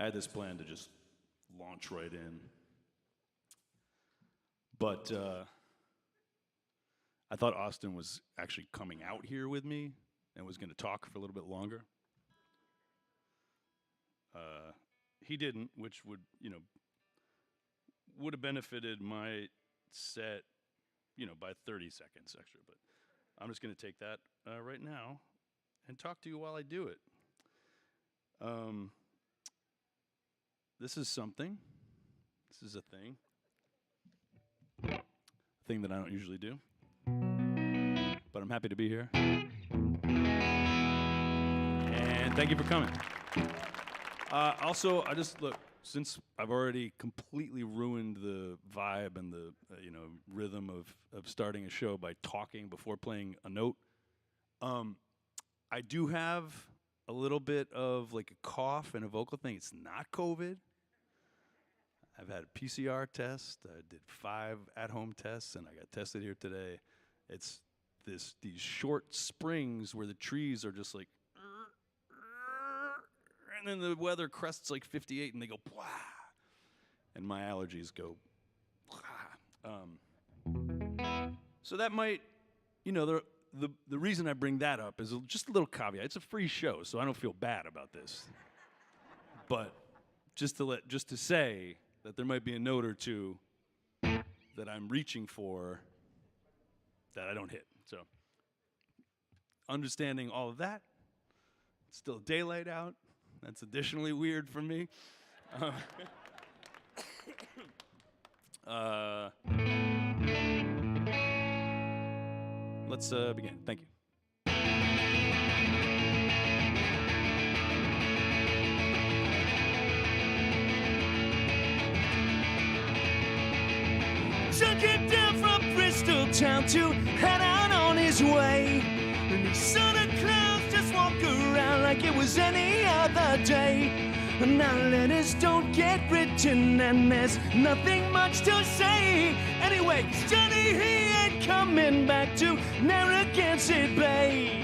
I had this plan to just launch right in. But I thought Austin was actually coming out here with me and was going to talk for a little bit longer. He didn't, which would, would have benefited my set, by 30 seconds extra. But I'm just going to take that right now and talk to you while I do it. This is something. This is a thing. Thing that I don't usually do. But I'm happy to be here. And thank you for coming. Also, I just, look, since I've already completely ruined the vibe and the, rhythm of starting a show by talking before playing a note, I do have a little bit of like a cough and a vocal thing. It's not COVID. I've had a PCR test. I did 5 at-home tests, and I got tested here today. It's these short springs where the trees are just like, and then the weather crests like 58, and they go, blah, and my allergies go, blah. So that might, the reason I bring that up is just a little caveat. It's a free show, so I don't feel bad about this. But just to say that there might be a note or two that I'm reaching for that I don't hit. So understanding all of that, it's still daylight out. That's additionally weird for me. Let's begin. Thank you. Took him down from Bristol town to head out on his way. And he saw the clouds just walk around like it was any other day. And now letters don't get written and there's nothing much to say. Anyway, Johnny, he ain't coming back to Narragansett Bay.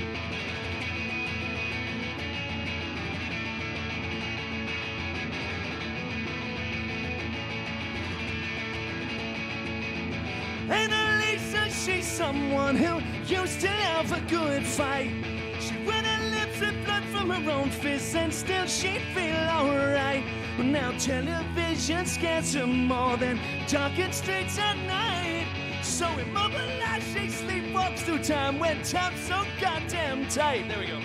And Elisa, she's someone who used to have a good fight. She wet her lips with blood from her own fists and still she'd feel alright. But now television scares her more than darkened streets at night. So immobilized, she sleepwalks through time when time's so goddamn tight. There we go.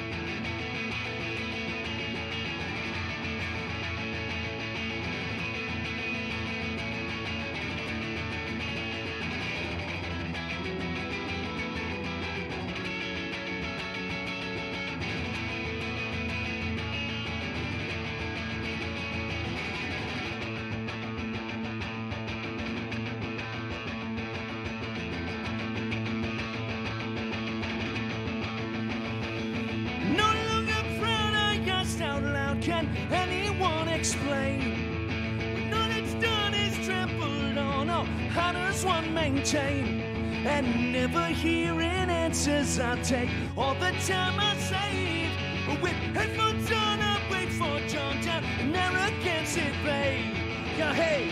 Can anyone explain? Knowledge done is trampled on, or how does one maintain? And never hearing answers I take all the time I save. With headphones on, I wait for John down in Narragansett Bay. Yeah, hey.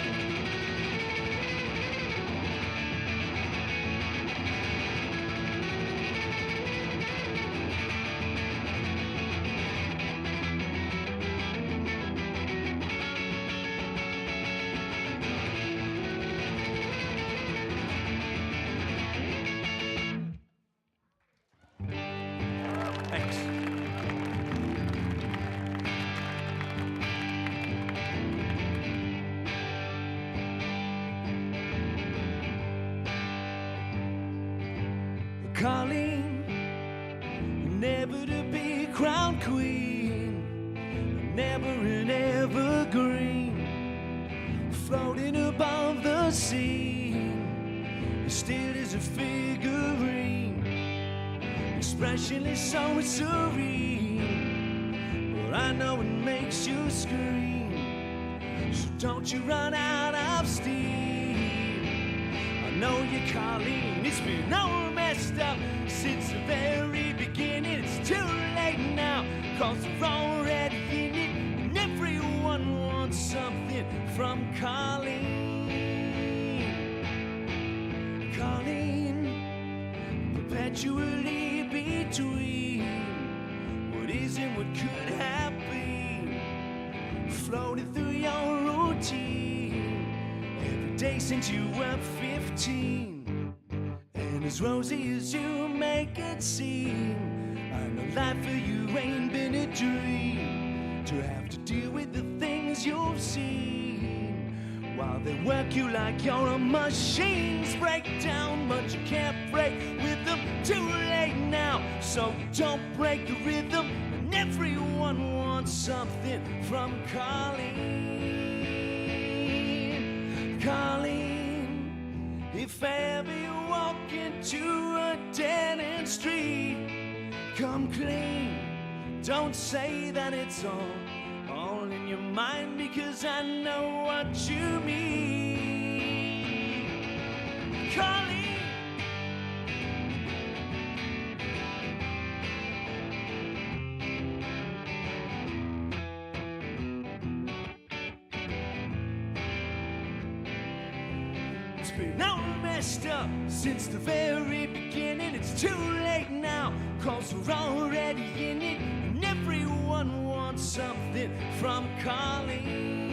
Colleen, never to be crowned queen, never an evergreen, floating above the scene, still is a figurine, expressionless so serene, but I know it makes you scream, so don't you run out of steam. I know you, Colleen, it's been all messed up since the very beginning. It's too late now, 'cause we're already in it, and everyone wants perpetually between what is and what could have been, floating through your routine every day since you were 15. And as rosy as you make it seem, I know life for you ain't been a dream, to have to deal with the things you've seen while they work you like you're a machine. Break down, but you can't break with them. Too late now, so don't break the rhythm. And everyone wants something from Colleen. Colleen, if ever you walk into a dead-end street, come clean. Don't say that it's all in your mind, because I know what you mean. Colleen, it's been all messed up since the very beginning. It's too late now, 'cause we're already in it, and everyone wants something from Colleen.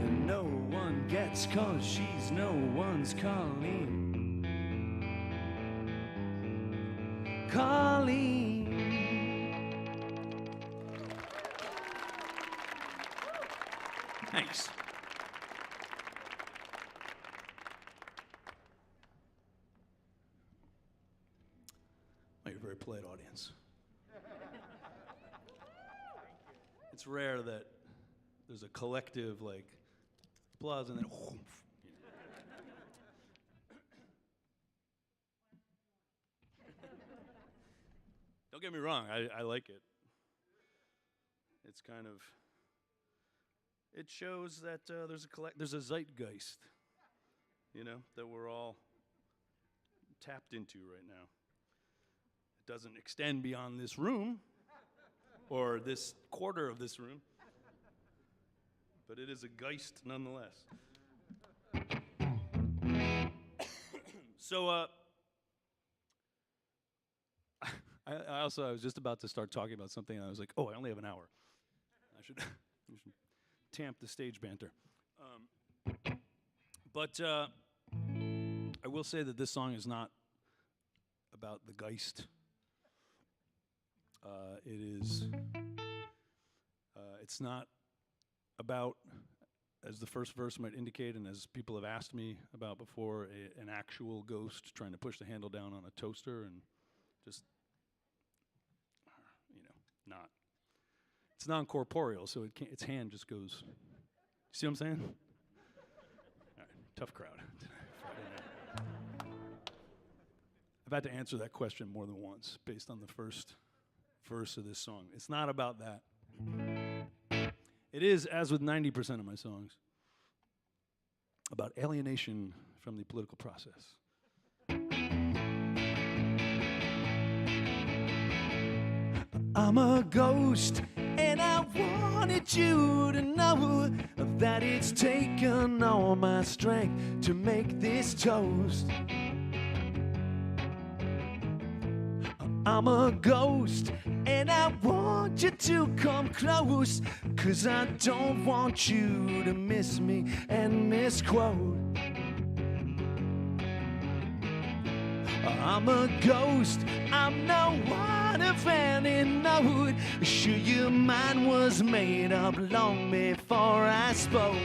And no one gets, 'cause she's no one's Colleen. Colleen. Thanks. Oh, you're a very polite audience. It's rare that there's a collective, like, applause and then, Don't get me wrong, I like it. It's kind of, it shows that there's a zeitgeist, you know, that we're all tapped into right now. It doesn't extend beyond this room or this quarter of this room, but it is a geist nonetheless. So, I was just about to start talking about something, and I was like, oh, I only have an hour. I should tamp the stage banter. But I will say that this song is not about the Geist. It's not about, as the first verse might indicate, and as people have asked me about before, an actual ghost trying to push the handle down on a toaster and just, not. It's non-corporeal, so it can't, its hand just goes. You see what I'm saying? All right, tough crowd. I've had to answer that question more than once based on the first verse of this song. It's not about that. It is, as with 90% of my songs, about alienation from the political process. I'm a ghost, and I wanted you to know that it's taken all my strength to make this toast. I'm a ghost, and I want you to come close, 'cause I don't want you to miss me and misquote. I'm a ghost, I'm no one of any note. Sure, your mind was made up long before I spoke.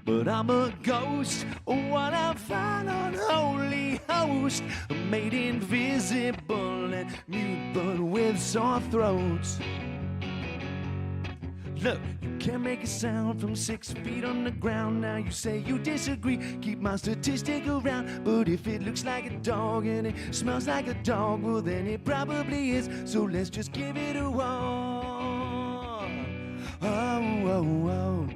But I'm a ghost, what I find unholy host, made invisible and mute but with sore throats. Look, you can't make a sound from 6 feet on the ground. Now you say you disagree, keep my statistic around. But if it looks like a dog and it smells like a dog, well then it probably is. So let's just give it a whirl. Oh, oh, oh.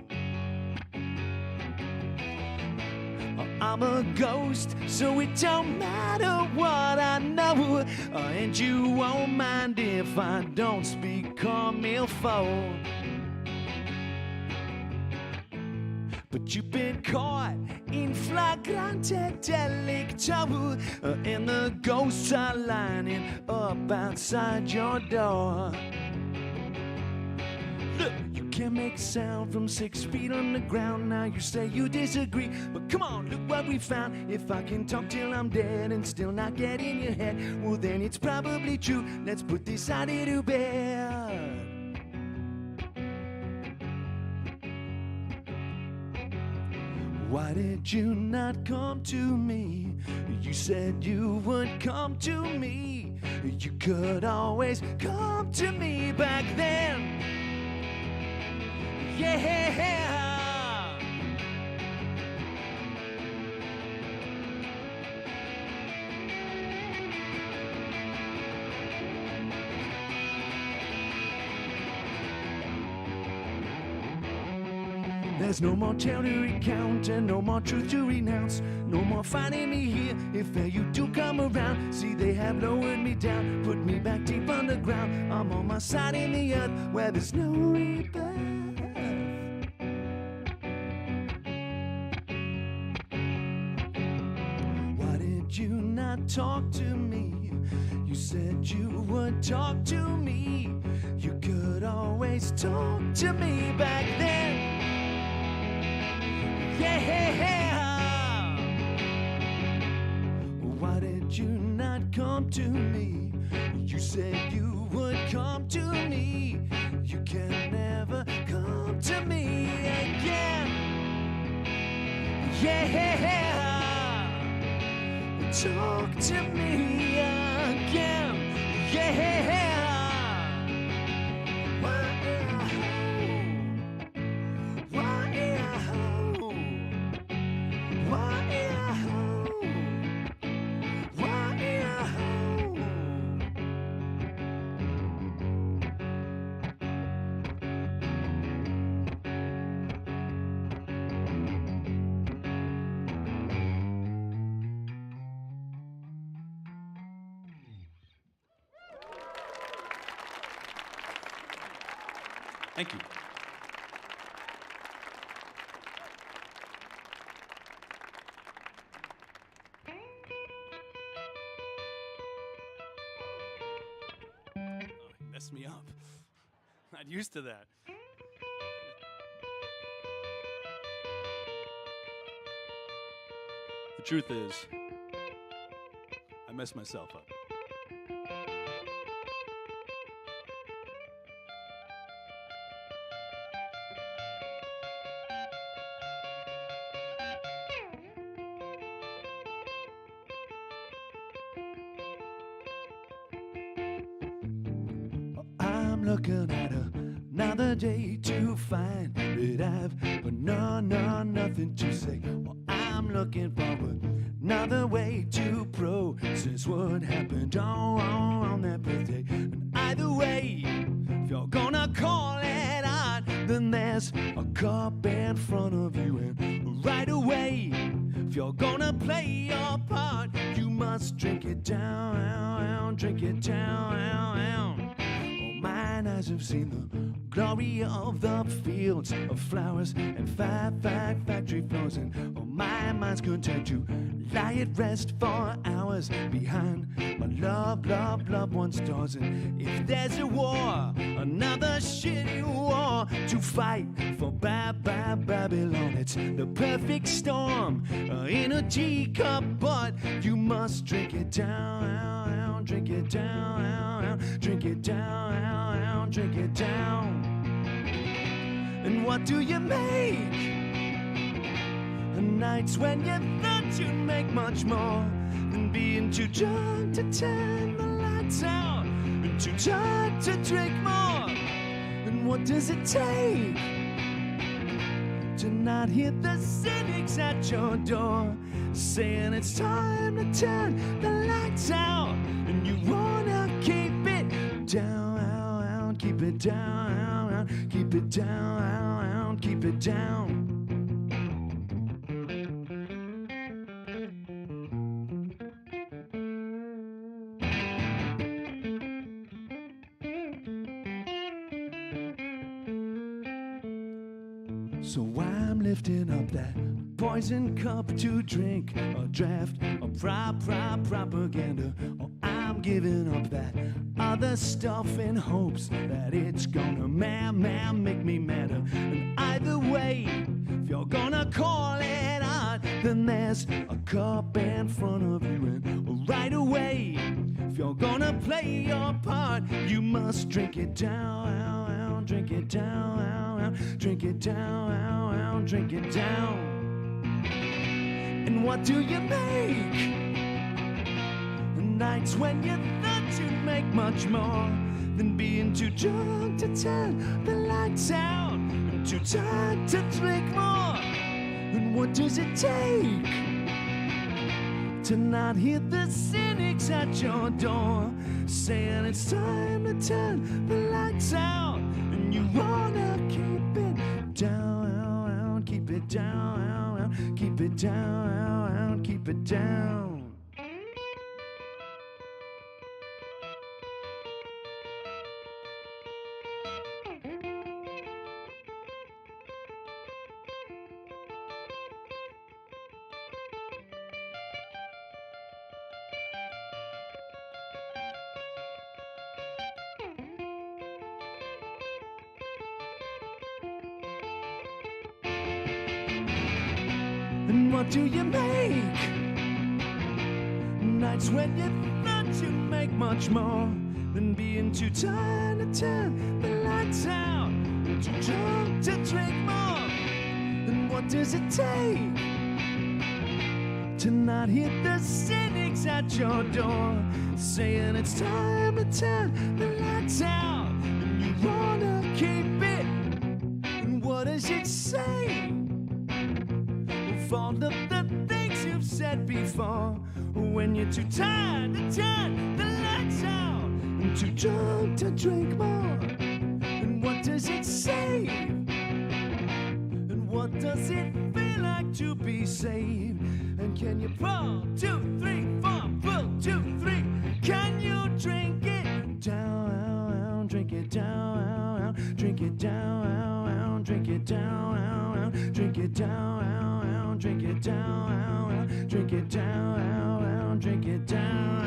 I'm a ghost, so it don't matter what I know. And you won't mind if I don't speak comme il faut. but you've been caught in flagrante delicto, and the ghosts are lining up outside your door. Look, you can make sound from 6 feet underground. Now you say you disagree, but come on, look what we found. If I can talk till I'm dead and still not get in your head, well then it's probably true. Let's put this idea to bed. Why did you not come to me? You said you would come to me. You could always come to me back then. Yeah. There's no more tale to recount and no more truth to renounce. No more finding me here if you do come around. See, they have lowered me down, put me back deep underground. I'm on my side in the earth where there's no rebirth. Why did you not talk to me? You said you would talk to me. You could always talk to me back then. Yeah. Why did you not come to me? You said you would come to me. You can never come to me again. Yeah. Talk to me again. Yeah. Thank you. Oh, you messed me up. Not used to that. The truth is, I messed myself up. Looking at another day to find that I've nothing to say. Well, I'm looking for another way to process what happened on that birthday. And either way, if you're gonna call it art, then there's a cup in front of you. And right away, if you're gonna play your part, you must drink it down, drink it down. Mine eyes have seen the glory of the fields of flowers and five factory floors, and my mind's content to lie at rest for hours behind my loved one's doors. And if there's a war, another shitty war to fight for Babylon, it's the perfect storm in a teacup, but you must drink it down, drink it down, drink it down, drink it down. And what do you make? Nights when you thought you'd make much more than being too drunk to turn the lights out and too tired to drink more. And what does it take to not hear the cynics at your door saying it's time to turn the lights out, and you wanna keep it down, keep it down, keep it down, keep it down. So I'm lifting up that poison cup to drink, a draft, a propaganda. Oh, I'm giving up that other stuff in hopes that it's gonna make me madder. And either way, if you're gonna call it art, then there's a cup in front of you, and right away, if you're gonna play your part, you must drink it down, drink it down, drink it down, drink it down. And what do you make? Nights when you thought you'd make much more than being too drunk to turn the lights out and too tired to drink more. And what does it take to not hear the cynics at your door saying it's time to turn the lights out, and you wanna keep it down, keep it down, keep it down, keep it down. And what do you make? Nights when you thought you'd make much more than being too tired to turn the lights out, and too drunk to drink more. And what does it take to not hit the cynics at your door saying it's time to turn the lights out, and you wanna keep it? And what does it say? All of the things you've said before, when you're too tired to turn the lights out and too drunk to drink more. And what does it say? And what does it feel like to be saved? And can you pull 2, 3, 4, pull 2, 3? Can you drink it down, drink it down, drink it down, drink it down, drink it down. Drink it down, drink it down, drink it down.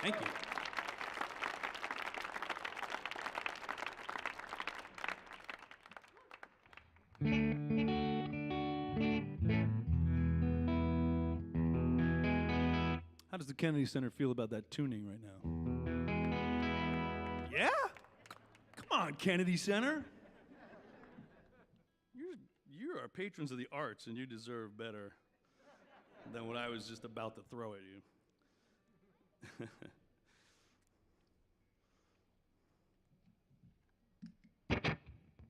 Thank you. How does the Kennedy Center feel about that tuning right now? Yeah? Come on, Kennedy Center. You are patrons of the arts, and you deserve better than what I was just about to throw at you.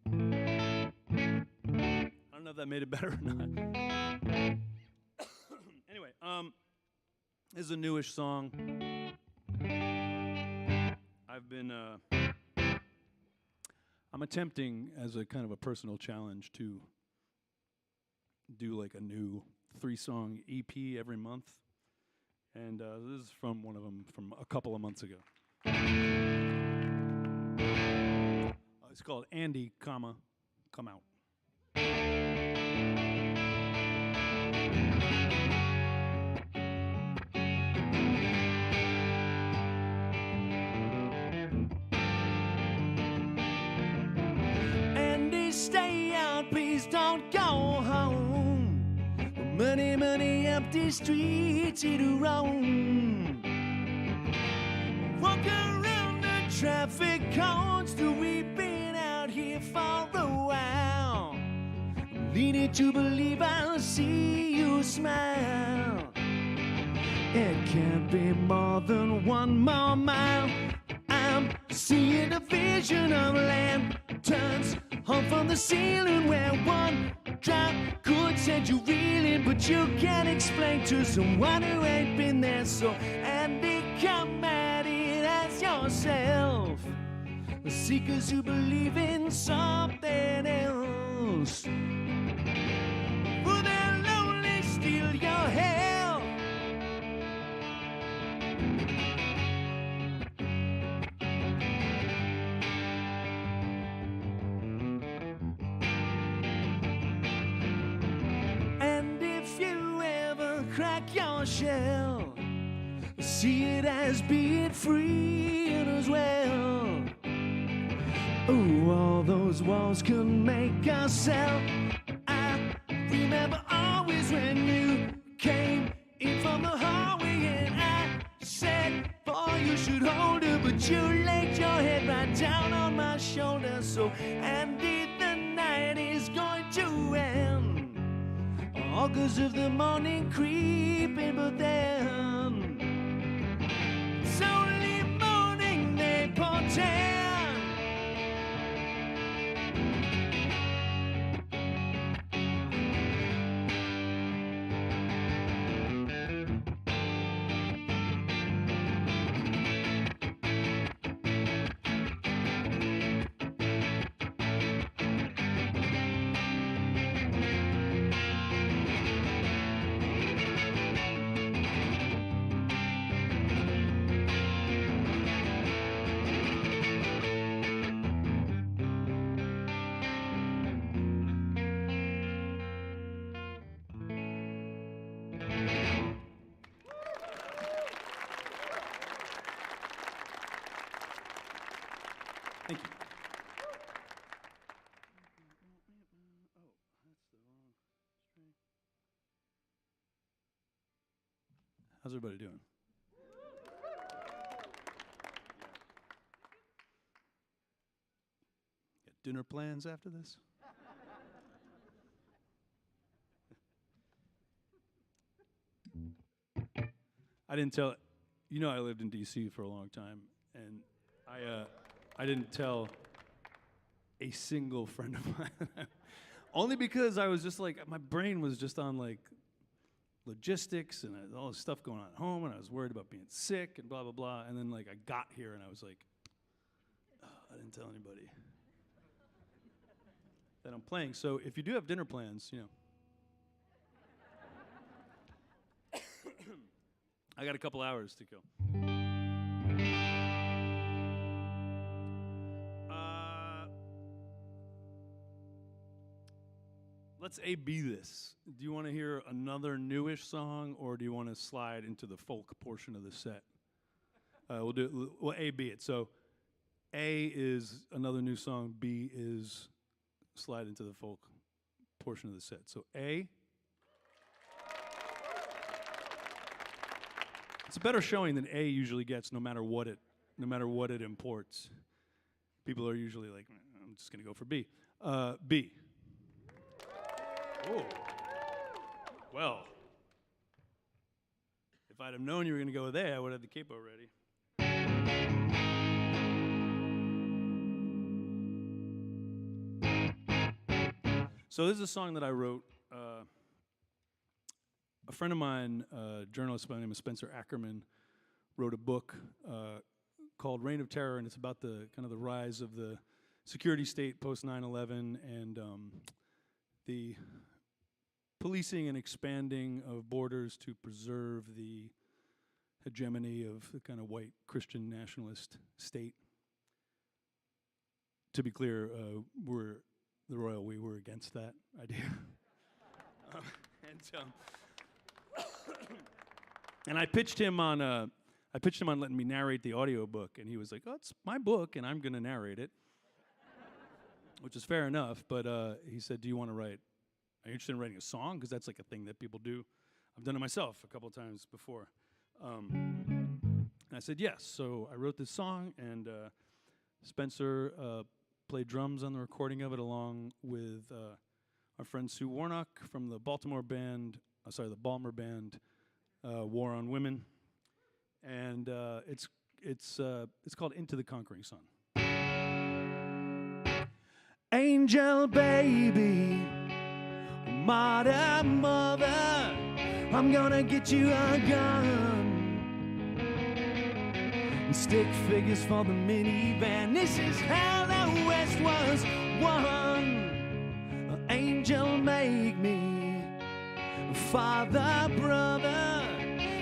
I don't know if that made it better or not. Anyway, this is a newish song. I'm attempting as a kind of a personal challenge to do like a new 3-song EP every month. And this is from one of them from a couple of months ago. It's called Andy, Come Out. Stay out, please don't go home. Many, many empty streets to roam. Walk around the traffic cones till we've been out here for a while. I'm leading to believe I'll see you smile. It can't be more than 1 more mile. I'm seeing a vision of lanterns hung from the ceiling where one drop could send you reeling, but you can't explain to someone who ain't been there. So Andy, come at it as yourself. The seekers who believe in something else, will they lonely steal your health? crack your shell. See it as being free as well. Oh, all those walls can make us sell. I remember always when you came in from the hallway and I said, boy, you should hold her, but you laid your head right down on my shoulder. So, Andy, the night is going to end, all 'cause of the morning creeping, but then it's only morning they portend. Thank you. How's everybody doing? Got dinner plans after this? I didn't tell, you know, I lived in DC for a long time, and I didn't tell a single friend of mine. Only because I was just like, my brain was just on like logistics and all this stuff going on at home, and I was worried about being sick and blah, blah, blah. And then like I got here and I was like, oh, I didn't tell anybody that I'm playing. So if you do have dinner plans, you know. I got a couple hours to kill. Let's A-B this. Do you want to hear another newish song, or do you want to slide into the folk portion of the set? We'll A-B it. So A is another new song. B is slide into the folk portion of the set. So A. It's a better showing than A usually gets, no matter what it imports. People are usually like, I'm just gonna go for B. B. Oh. Well, if I'd have known you were gonna go there, I would have the capo ready. So this is a song that I wrote. A friend of mine, a journalist by the name of Spencer Ackerman, wrote a book called Reign of Terror, and it's about the kind of the rise of the security state post 9/11 and the policing and expanding of borders to preserve the hegemony of the kind of white Christian nationalist state. To be clear, we're the Royal We were against that idea. And I pitched him on letting me narrate the audiobook, and he was like, "Oh, it's my book, and I'm going to narrate it," which is fair enough. But he said, "Do you want to write? Are you interested in writing a song? Because that's like a thing that people do. I've done it myself a couple of times before." And I said yes. So I wrote this song, and Spencer played drums on the recording of it, along with our friend Sue Warnock from the Balmer band, War on Women, and it's called Into the Conquering Sun. Angel baby, martyr mother, I'm gonna get you a gun and stick figures for the minivan. This is how the West was won. Angel, make me father, brother,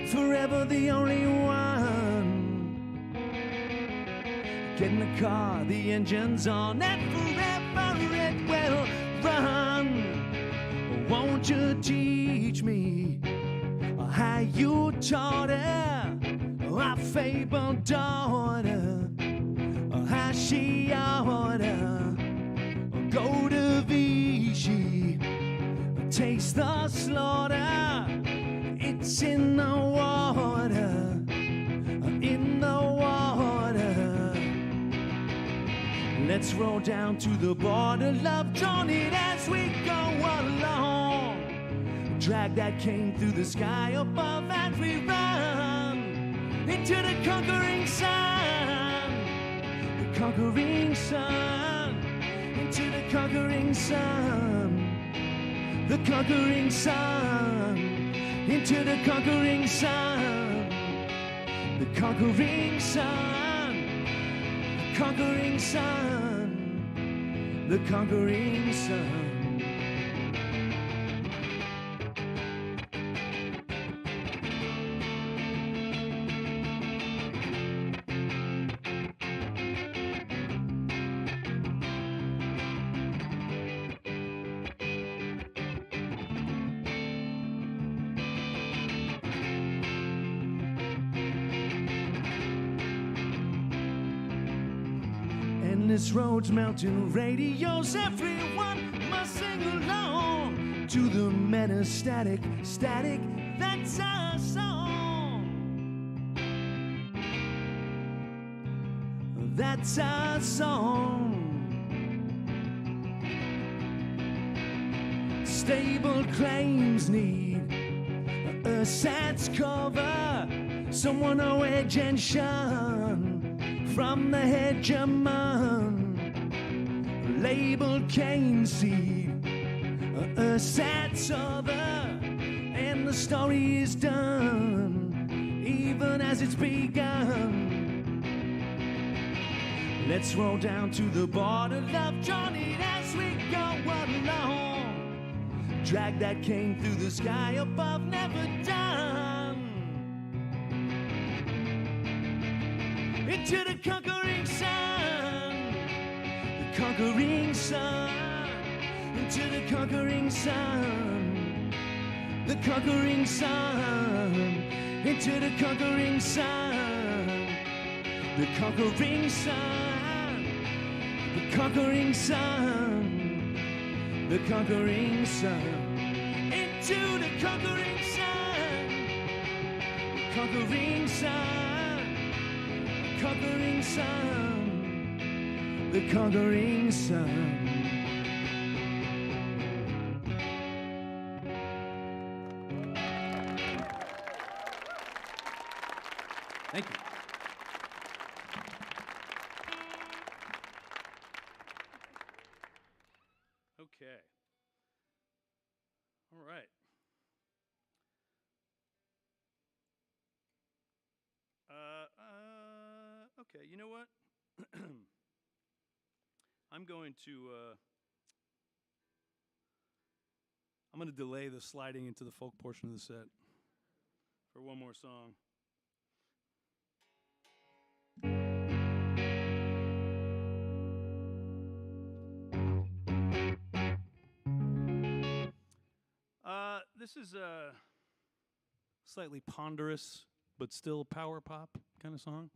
forever the only one. Get in the car, the engine's on, and forever it will run. Won't you teach me how you taught her, our fabled daughter, how she ought to go to Vichy, taste the slaughter. It's in the water, in the water. Let's roll down to the border, love, join it as we go along. Drag that cane through the sky above and we run into the conquering sun. The conquering sun, into the conquering sun. The conquering sun, into the conquering sun. The conquering sun, the conquering sun, the conquering sun. Endless roads, melting radios, everyone must sing along to the metastatic static. That's our song. That's our song. Stable claims need a SAT's cover, someone no edge and shun from the hegemon. Labeled cane seed, a SAT's other, and the story is done, even as it's begun. Let's roll down to the border, love, join it as we go along. Drag that cane through the sky above, never done. Into the conquering sun, the conquering sun. Into the conquering sun, the conquering sun. Into the conquering sun, the conquering sun. The conquering sun, the conquering sun. Into the conquering sun, the conquering sun, the conquering sun, the conquering sun. Thank you. Okay. All right. Okay, you know what? I'm going to delay the sliding into the folk portion of the set for one more song. This is a slightly ponderous but still power pop kind of song.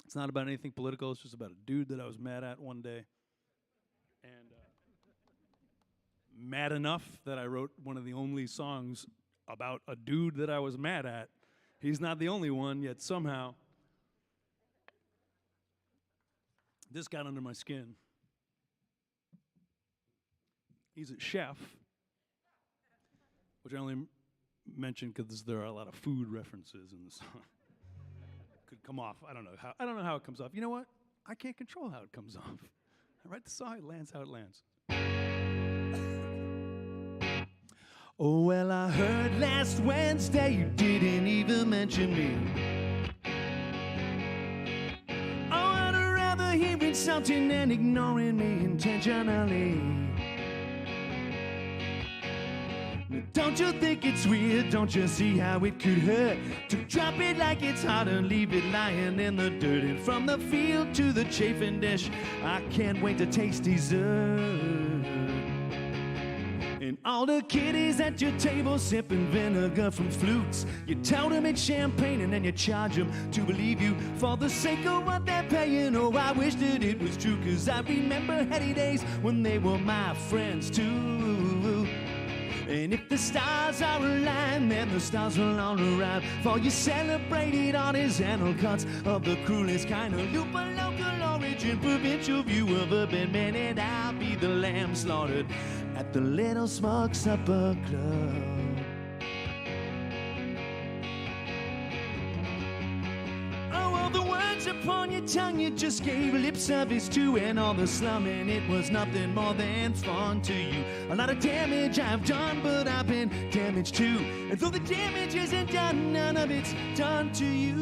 It's not about anything political. It's just about a dude that I was mad at one day. And mad enough that I wrote one of the only songs about a dude that I was mad at. He's not the only one, yet somehow this got under my skin. He's a chef, which I only mention because there are a lot of food references in the song. Could come off. I don't know how it comes off. You know what? I can't control how it comes off. I write the song, it lands how it lands. Oh, well, I heard last Wednesday you didn't even mention me. Oh, I'd rather hear insulting and ignoring me intentionally. Don't you think it's weird? Don't you see how it could hurt? To drop it like it's hot and leave it lying in the dirt. And from the field to the chafing dish, I can't wait to taste dessert. And all the kiddies at your table sipping vinegar from flutes. You tell them it's champagne and then you charge them to believe you for the sake of what they're paying. Oh, I wish that it was true, 'cause I remember heady days when they were my friends too. And if the stars are aligned, then the stars will all arrive, for you celebrated artisanal cuts of the cruelest kind of loop, a local origin, provincial view of urban men, and I'll be the lamb slaughtered at the Little Smug Supper Club. Upon your tongue you just gave lip service to, and all the slumming, it was nothing more than fun to you. A lot of damage I've done, but I've been damaged too, and though the damage isn't done, none of it's done to you.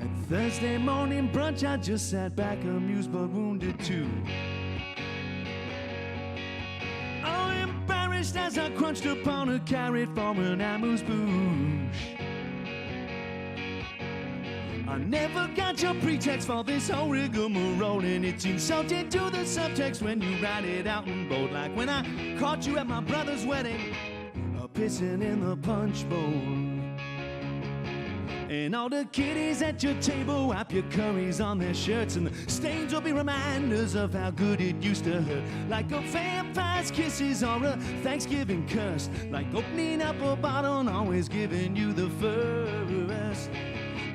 At Thursday morning brunch I just sat back, amused but wounded too. Oh, embarrassed as I crunched upon a carrot from an amuse-bouche. I never got your pretext for this whole rigmarole, and it's insulting to the subtext when you write it out in bold, like when I caught you at my brother's wedding, pissing in the punch bowl. And all the kiddies at your table wipe your curries on their shirts, and the stains will be reminders of how good it used to hurt, like a vampire's kisses or a Thanksgiving curse, like opening up a bottle and always giving you the first.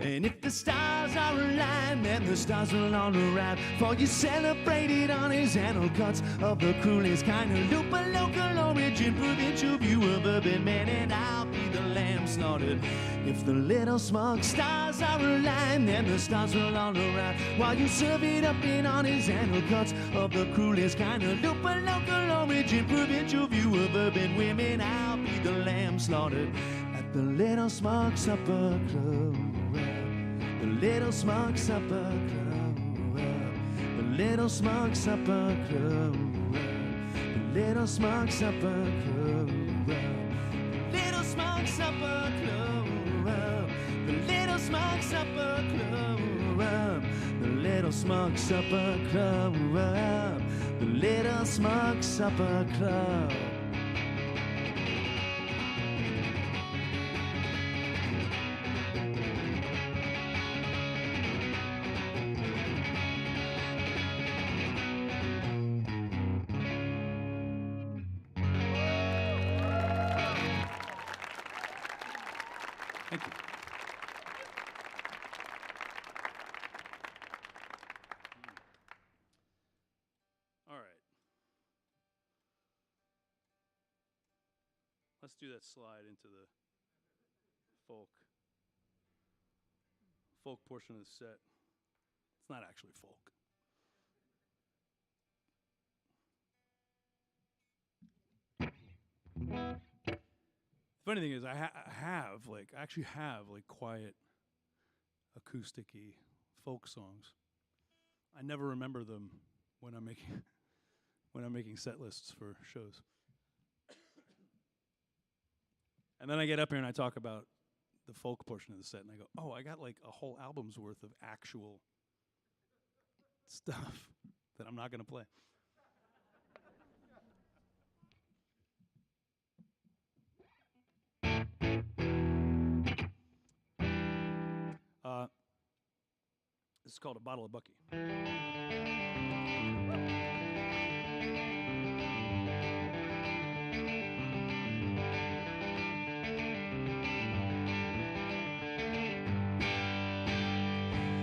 And if the stars are aligned, then the stars will all arrive, for you celebrated artisanal cuts of the cruelest kind of loop, a local origin, provincial view of urban men, and I'll be the lamb slaughtered. If the little smug stars are aligned, then the stars will all arrive, while you serve it up in artisanal cuts of the cruelest kind of loop, a local origin, provincial view of urban women, I'll be the lamb slaughtered at the Little Smug Supper Club. The Little Smug Supper Club. The Little Smug Supper Club. The Little Smug Supper Club. The Little Smug Supper Club. The Little Smug Supper Club. The Little Smug Supper Club. The Little Smug Supper Club. Thank you. All right. Let's do that slide into the folk portion of the set. It's not actually folk. Funny thing is, I actually have quiet, acoustic-y folk songs. I never remember them when I'm making set lists for shows. And then I get up here and I talk about the folk portion of the set, and I go, "Oh, I got a whole album's worth of actual stuff that I'm not going to play." This is called A Bottle of Bucky.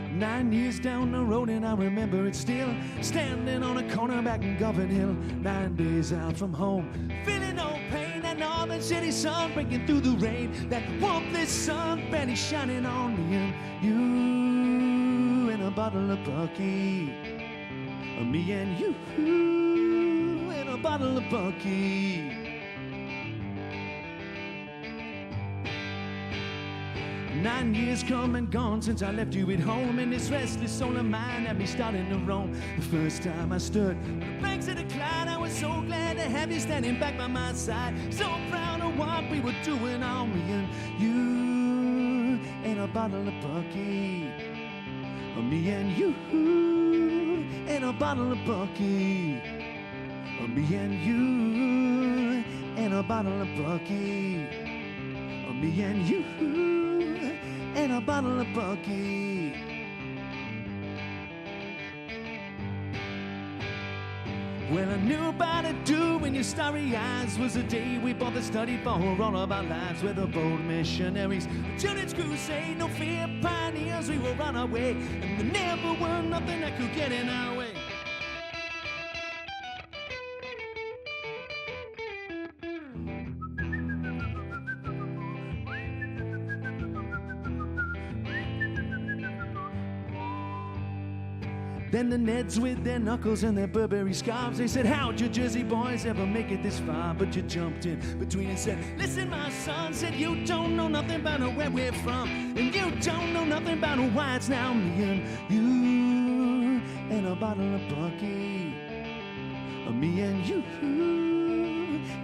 9 years down the road and I remember it still, standing on a corner back in Govern Hill, 9 days out from home, feeling no pain, that northern city sun breaking through the rain, that warmth, this sun barely shining on me and you, and a bottle of Bucky, me and you, and a bottle of Bucky. 9 years come and gone since I left you at home, and this restless soul of mine had me starting to roam. The first time I stood on the banks of the Clyde, I was so glad to have you standing back by my side, so proud of what we were doing on me and you, and a bottle of Bucky, me and you, and a bottle of Bucky. Me and you and a bottle of Bucky. Me and you and a bottle of Bucky. Well, I knew about it too when your starry eyes was the day we both studied for all of our lives. We're the bold missionaries, the Children's Crusade, no fear pioneers, we were on our way, and there never were nothing that could get in our way. Then the Neds with their knuckles and their Burberry scarves, they said, how'd you Jersey boys ever make it this far? But you jumped in between and said, listen my son, said you don't know nothing about where we're from, and you don't know nothing about why it's now me and you and a bottle of Bucky. Me and you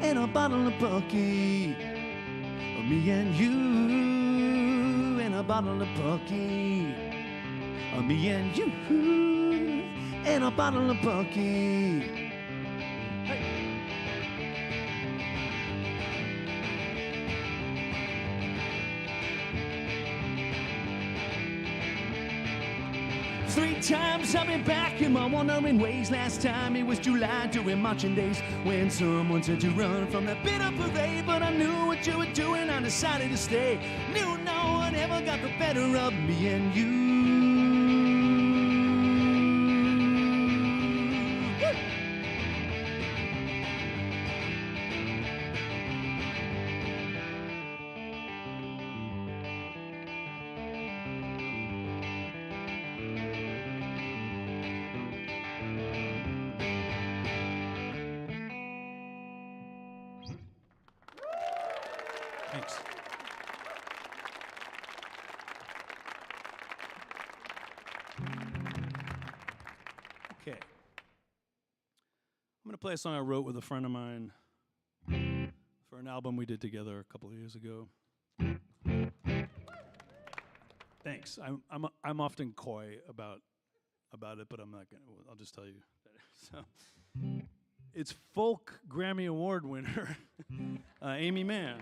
and a bottle of Bucky. Me and you and a bottle of Bucky. Me and you and a bottle of Bucky. Hey. 3 times I've been back in my wandering ways. Last time it was July during marching days, when someone said to run from that bitter parade. But I knew what you were doing, I decided to stay. Knew no one ever got the better of me and you. Thanks. Okay. I'm going to play a song I wrote with a friend of mine for an album we did together a couple of years ago. Thanks. I'm often coy about it, but I'm not going to. I'll just tell you. So, it's folk Grammy Award winner Aimee Mann.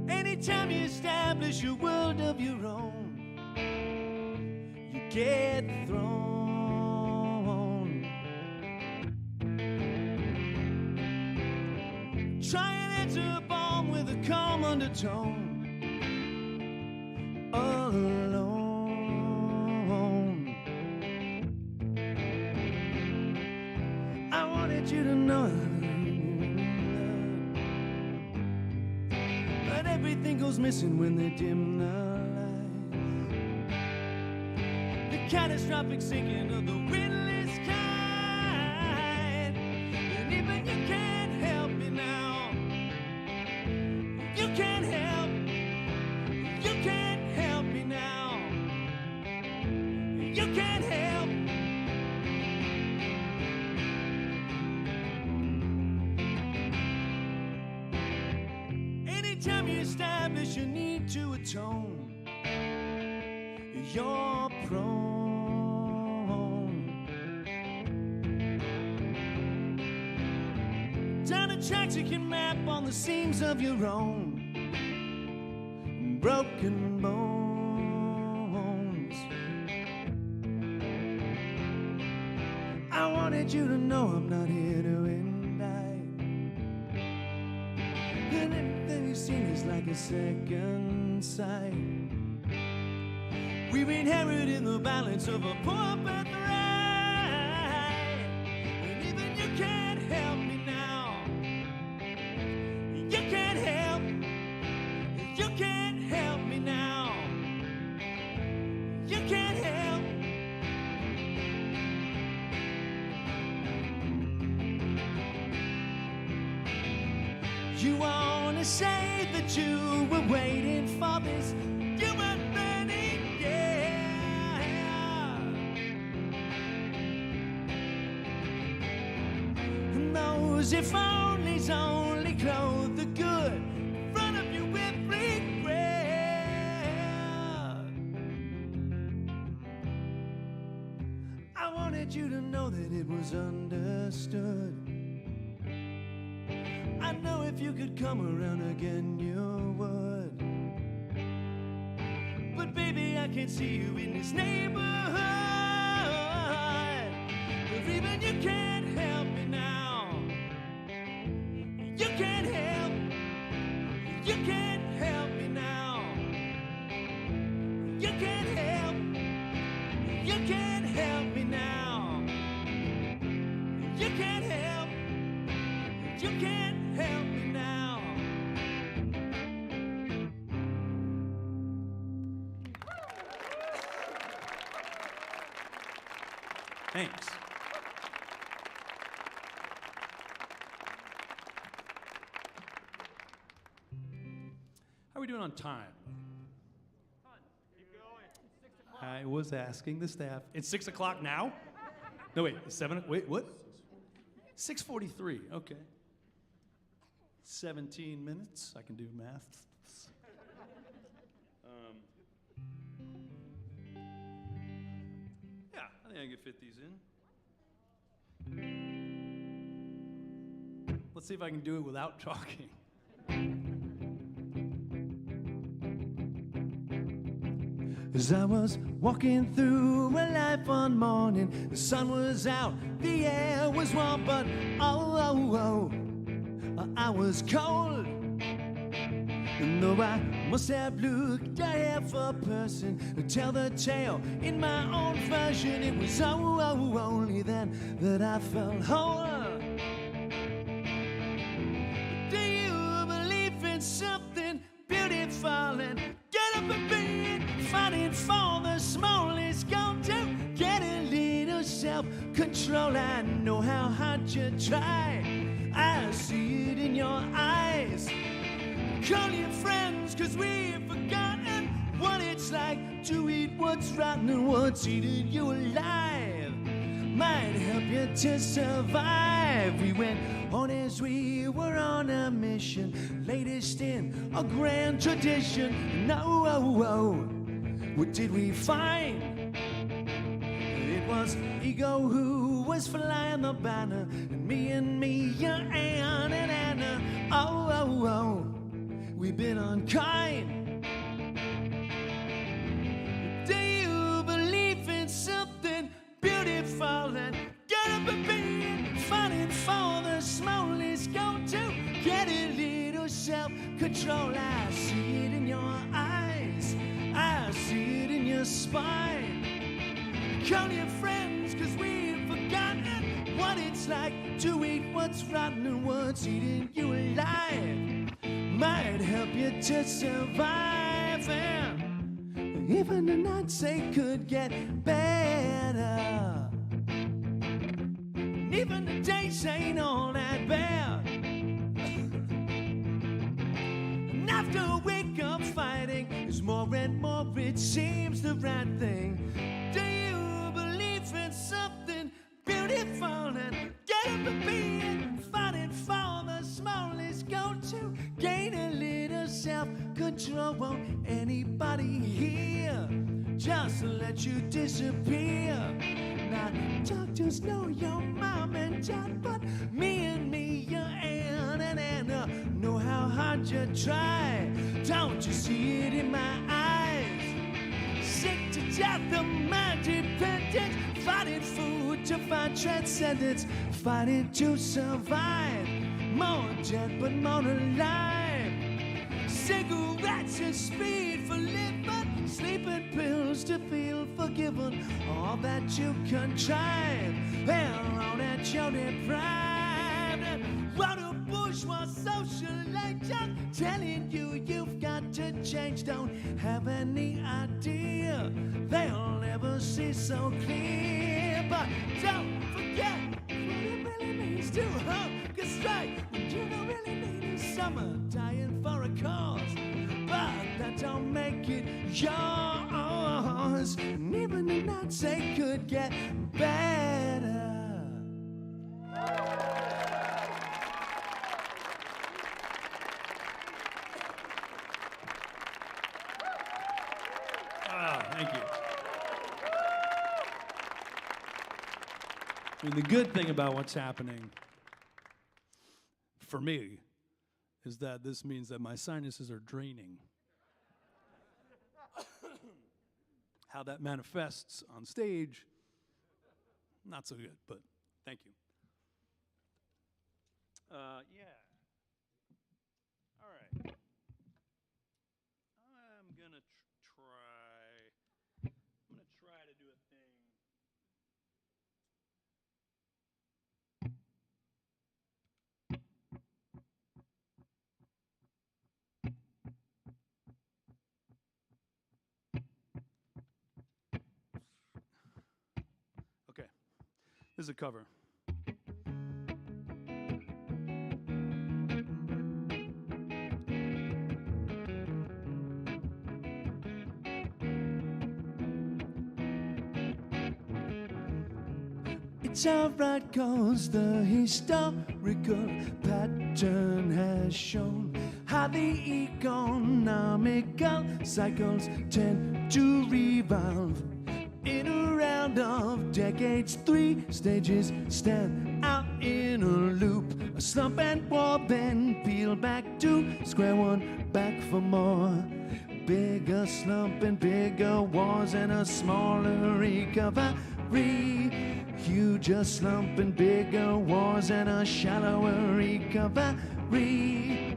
Anytime you establish a world of your own, you get thrown. Try and answer a bomb with a calm undertone. Alone. I wanted you to know, but everything goes missing when they dim the lights. The catastrophic sinking of the windless kite. And even you can't help me now. You can't help me now. You can't help. Anytime you establish your need to atone, you're prone. Down a tracks you can map on the seams of your own broken bones. I wanted you to know I'm not here to indict, and everything you've seen is like a second sight. We've inherited the balance of a poor birthright, and even you can't help me now. You can't help. You can't help me now. You can't help. You wanna say that you were waiting for this. You were ready, yeah. knows if only's only clothed the good in front of you with regret. I wanted you to know that it was understood. I know if you could come around again, you would. But baby, I can't see you in this neighborhood. Or even you can't help me now. You can't help. You can't help me now. You can't help. You can't help me now. You can't help. You can't help me now. Thanks. How are we doing on time? Keep going. I was asking the staff. It's 6 o'clock now? No, wait, 7, wait, what? 6:43, okay. 17 minutes, I can do math. Yeah, I think I can fit these in. Let's see if I can do it without talking. As I was walking through a life one morning, the sun was out, the air was warm, but I was cold. And though I must have looked a half-a person to tell the tale in my own version, it was only then that I felt whole. Do you believe in something beautiful? And get up and be it, fighting for the smallest goal to get a little self-control. I know how hard you try, I see it in your eyes. Call your friends, 'cause we've forgotten what it's like to eat what's rotten and what's eating you alive. Might help you to survive. We went on as we were on a mission, latest in a grand tradition. No, what did we find? It was ego who was flying the banner, and me, Anne and Anna. We've been unkind. Do you believe in something beautiful? And get up and be it, fighting for the smallest goal to get a little self-control. I see it in your eyes, I see it in your spine. Call your friends, 'cause we've forgotten what it's like to eat what's rotten and what's eating you alive. Might help you to survive, and even the nights they could get better. And even the days ain't all that bad. And after a wake up fighting is more and more, it seems the right thing. Do you believe in something beautiful? And get up and be it, fighting for the smallest goal to gain a little self-control. Won't anybody here just let you disappear? Not doctors know your mom and dad, but me, your Anne and Anna, know how hard you try. Don't you see it in my eyes? Sick to death of my dependence, fighting food to find transcendence, fighting to survive. More dead but more alive. Cigarettes and speed for living, sleeping pills to feel forgiven. All that you contrive, and all that you're deprived. And what a bourgeois socialite telling you you've got to change. Don't have any idea they'll never see so clear. But don't forget what it really means to hug a strike when you don't really need a summer dying for a cause. But that don't make it yours. And even the nights they could get better. Thank you. I mean, the good thing about what's happening for me is that this means that my sinuses are draining. How that manifests on stage, not so good, but thank you. Yeah. All right. I'm gonna try to do a thing. Okay. This is a cover. It's alright, cause the historical pattern has shown how the economical cycles tend to revolve. In a round of decades, 3 stages stand out in a loop. A slump and war, then peel back to square one, back for more. Bigger slump and bigger wars and a smaller recovery. Huger slump and bigger wars and a shallower recovery.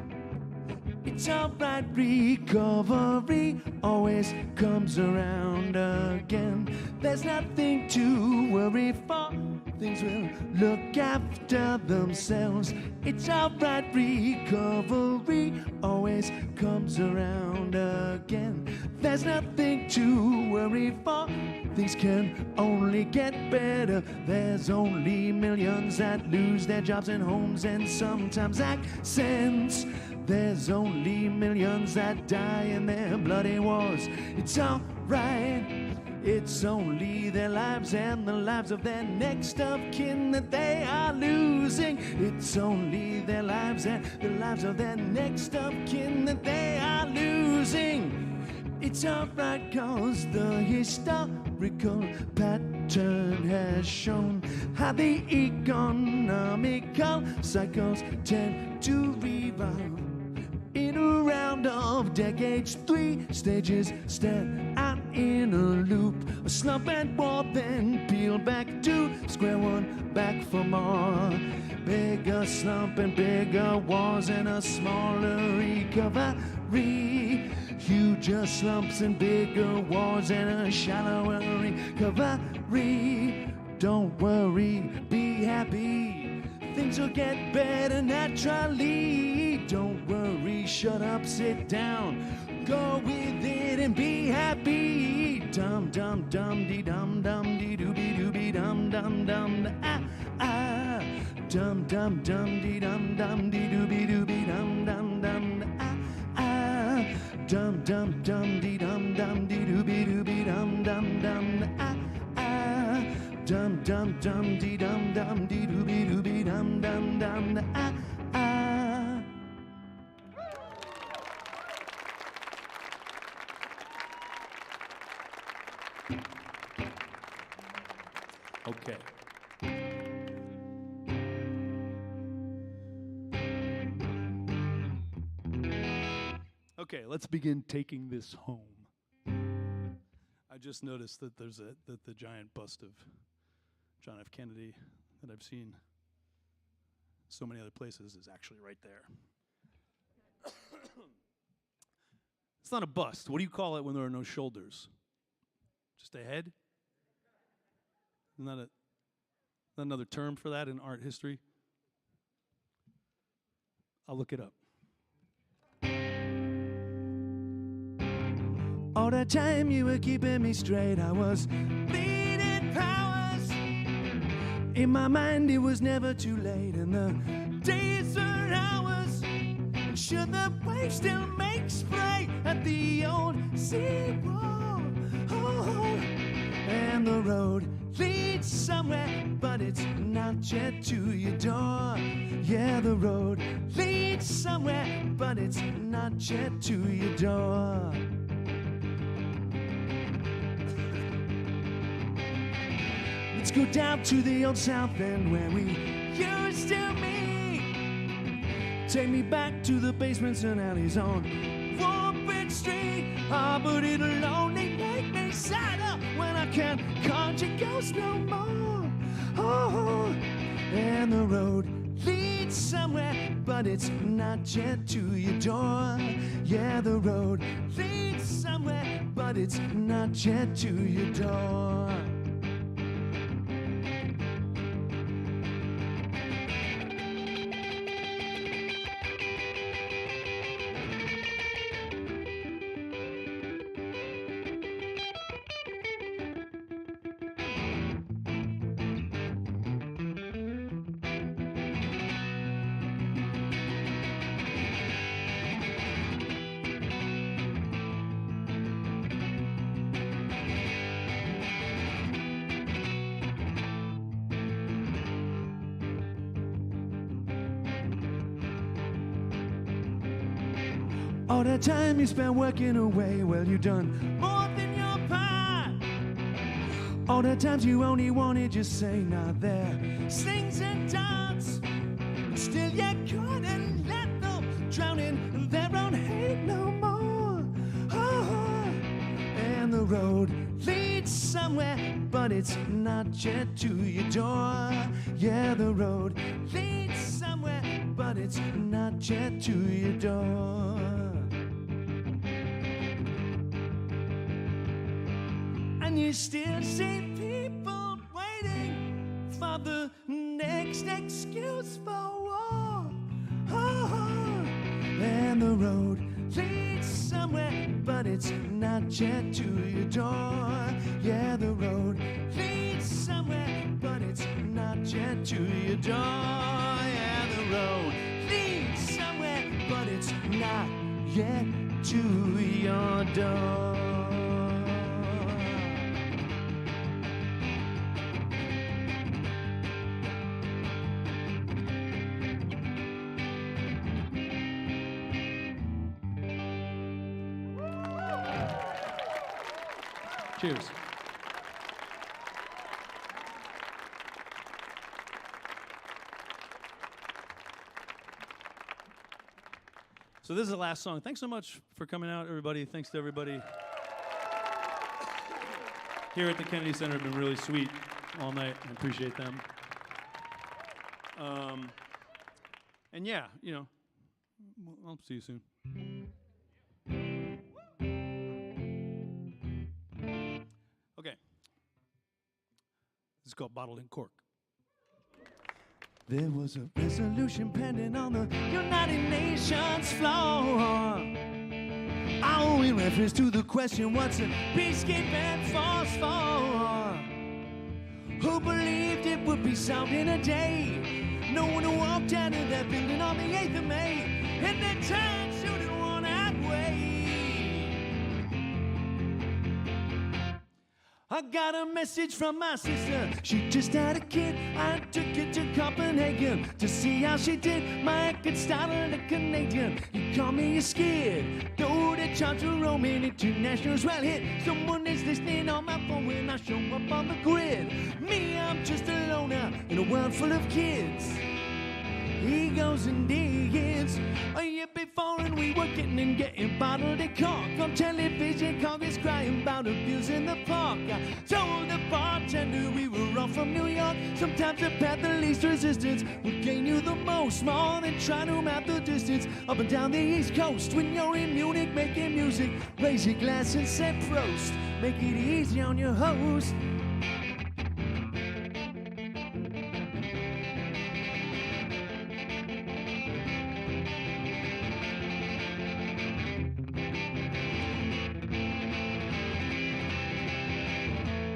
It's alright, recovery always comes around again. There's nothing to worry for, things will look after themselves. It's alright, recovery always comes around again. There's nothing to worry for, things can only get better. There's only millions that lose their jobs and homes and sometimes accents. There's only millions that die in their bloody wars. It's alright, it's only their lives and the lives of their next of kin that they are losing. It's only their lives and the lives of their next of kin that they are losing. It's alright, cause the historical pattern has shown how the economical cycles tend to revolve. In a round of decades, 3 stages stand out in a loop. A slump and war, then peel back to square one, back for more. Bigger slump and bigger wars and a smaller recovery. Huger slumps and bigger wars and a shallower recovery. Don't worry, be happy, things will get better naturally. Don't worry, shut up, sit down, go with it and be happy. Dum dum dum dee dum dum dee dooby dooby dum dum dum ah ah. Dum dum dum dee dum dum dee dooby dooby dum dum dum ah ah. Dum dum dum dee dum dum dee dooby dooby dum dum dum ah ah. Dum dum dum dee dum dum dee dooby dooby dum dum dum ah ah. Okay. Okay, let's begin taking this home. I just noticed that that the giant bust of John F. Kennedy that I've seen so many other places is actually right there. It's not a bust. What do you call it when there are no shoulders? Just a head? Isn't that another term for that in art history? I'll look it up. All the time you were keeping me straight, I was bleeding powers. In my mind it was never too late, and the days were hours. And should the waves still make spray at the old seawall? Oh, and the road leads somewhere, but it's not yet to your door. Yeah, the road leads somewhere, but it's not yet to your door. go down to the old South End where we used to meet. Take me back to the basements and alleys on Woodbridge Street. Ah, but it'll only make me sadder when I can't conjure ghosts no more. Oh, and the road leads somewhere, but it's not yet to your door. Yeah, the road leads somewhere, but it's not yet to your door. All the time you spent working away, well, you done more than your part. All the times you only wanted just say not there, slings and darts. And still you couldn't let them drown in their own hate no more. Oh, and the road leads somewhere, but it's not yet to your door. Yeah, the road leads somewhere, but it's not yet to your door. And you still see people waiting for the next excuse for war. Oh, and the road leads somewhere, but it's not yet to your door. Yeah, the road leads somewhere, but it's not yet to your door. Yeah, the road leads somewhere, but it's not yet to your door. Cheers. So this is the last song. Thanks so much for coming out, everybody. Thanks to everybody here at the Kennedy Center. Have been really sweet all night. I appreciate them. And yeah, you know, I'll see you soon. Okay. This is called Bottled in Cork. There was a resolution pending on the United Nations floor. All in reference to the question, what's a peacekeeping force for? Who believed it would be solved in a day? No one who walked out of that building on the 8th of May and then turned shooting one way. I got a message from my sister. She just had a kid. I took it to Copenhagen to see how she did. My kid started a Canadian. You call me a skid. Though the charts were Roman internationals well hit. Someone is listening on my phone when I show up on the grid. Me, I'm just a loner in a world full of kids. Egos and diggings. A year before and we were getting bottled in Cork. On television, Congress crying about abuse in the park. I told the bartender we were all from New York. Sometimes the path of least resistance will gain you the most. More than trying to map the distance up and down the East Coast. When you're in Munich making music, raise your glass and say Prost. Make it easy on your host.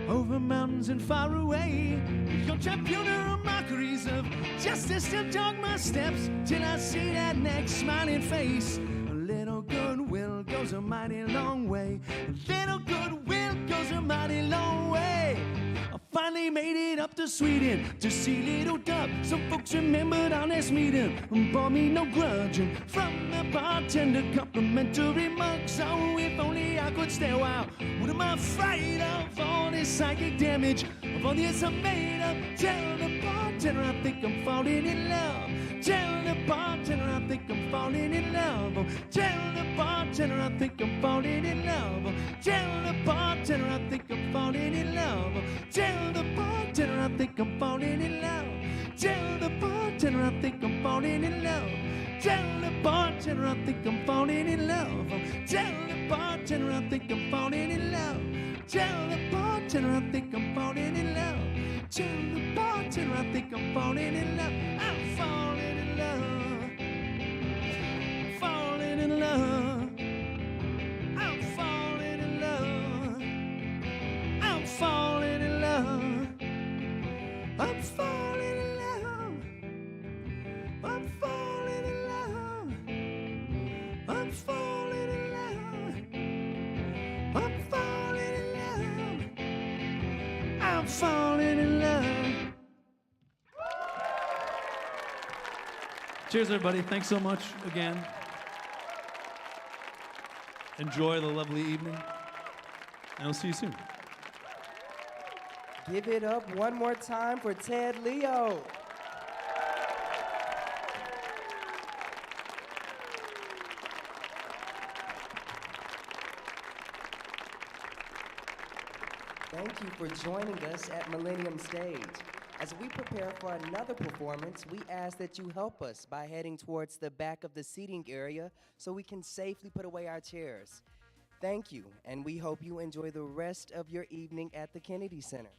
Over mountains and far away, your tribunal of mockeries of justice still dog my steps till I see that next smiling face. A little goodwill goes a mighty long way. A little goodwill goes a mighty long way. finally made it up to Sweden to see Little Dub. Some folks remembered our last meeting and bought me no grudge. And from the bartender, complimentary mugs. Oh, if only I could stay a while. What am I afraid of? All this psychic damage, of all the years I made up. Tell the bartender I think I'm falling in love. Tell the bartender I think I'm falling in love. Oh, tell the bartender I think I'm falling in love. Oh, tell the bartender I think I'm falling in love. Oh, tell the bartender I think I'm falling in love. Tell the bartender I think I'm falling in love. Tell the bartender I think I'm falling in love. Oh, tell the bartender I think I'm falling in love. Tell the bartender I think I'm falling in love. Tell the bartender I think I'm falling in love. I'm falling in love. Falling in love. I'm falling in love. I'm falling in love. I'm falling in love. I'm falling in love. I'm falling in love. I'm falling in love. I'm falling in love. Cheers, everybody. Thanks so much again. Enjoy the lovely evening, and I'll see you soon. Give it up one more time for Ted Leo. Thank you for joining us at Millennium Stage. As we prepare for another performance, we ask that you help us by heading towards the back of the seating area so we can safely put away our chairs. Thank you, and we hope you enjoy the rest of your evening at the Kennedy Center.